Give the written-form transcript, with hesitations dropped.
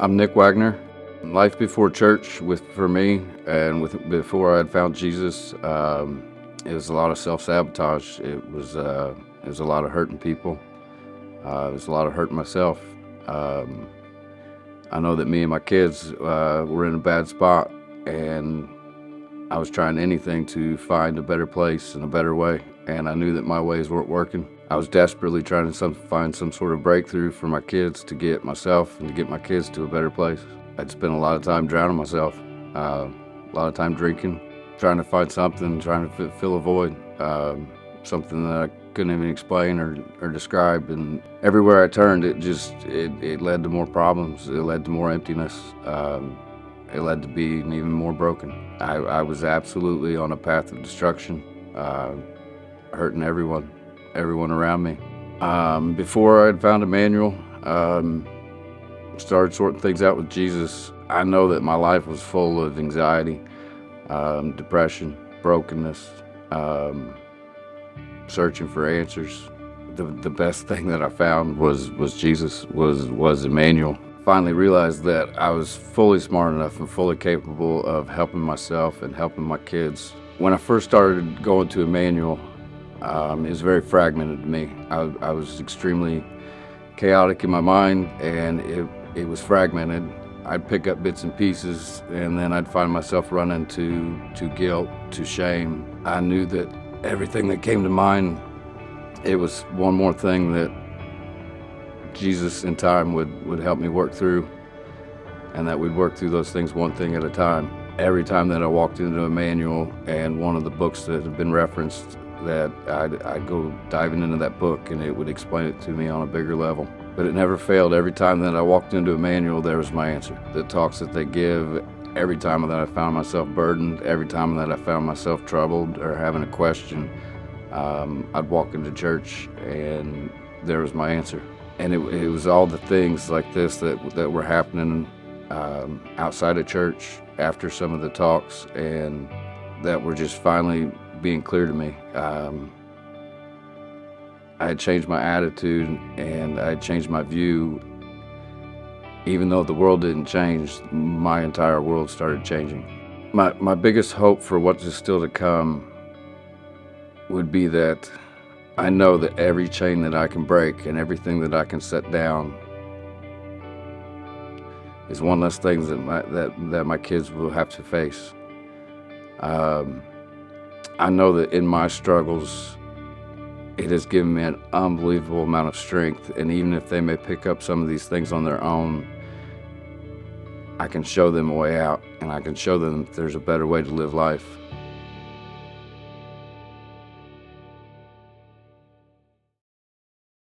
I'm Nick Wagoner. Life before church, for me, and before I had found Jesus, it was a lot of self-sabotage. It was a lot of hurting people. It was a lot of hurting myself. Um, I know that me and my kids were in a bad spot, and I was trying anything to find a better place and a better way, and I knew that my ways weren't working. I was desperately trying to find some sort of breakthrough for my kids, to get myself and to get my kids to a better place. I'd spent a lot of time drowning myself, a lot of time drinking, trying to find something, trying to fill a void, something that I couldn't even explain or describe. And everywhere I turned, it led to more problems. It led to more emptiness. It led to being even more broken. I was absolutely on a path of destruction, hurting everyone around me. Before I had found Emmanuel, started sorting things out with Jesus, I know that my life was full of anxiety, depression, brokenness, searching for answers. The best thing that I found was Jesus, was Emmanuel. Finally realized that I was fully smart enough and fully capable of helping myself and helping my kids. When I first started going to Emmanuel, it was very fragmented to me. I was extremely chaotic in my mind, and it was fragmented. I'd pick up bits and pieces, and then I'd find myself running to guilt, to shame. I knew that everything that came to mind, it was one more thing that Jesus in time would help me work through, and that we'd work through those things one thing at a time. Every time that I walked into Emmanuel and one of the books that had been referenced, that I'd go diving into that book and it would explain it to me on a bigger level. But it never failed. Every time that I walked into Emmanuel, there was my answer. The talks that they give, every time that I found myself burdened, every time that I found myself troubled or having a question, I'd walk into church and there was my answer. And it was all the things like this that were happening outside of church after some of the talks, and that were just finally being clear to me. I had changed my attitude and I had changed my view. Even though the world didn't change, my entire world started changing. My biggest hope for what is still to come would be that I know that every chain that I can break and everything that I can set down is one less thing that my kids will have to face. I know that in my struggles, it has given me an unbelievable amount of strength, and even if they may pick up some of these things on their own, I can show them a way out, and I can show them there's a better way to live life.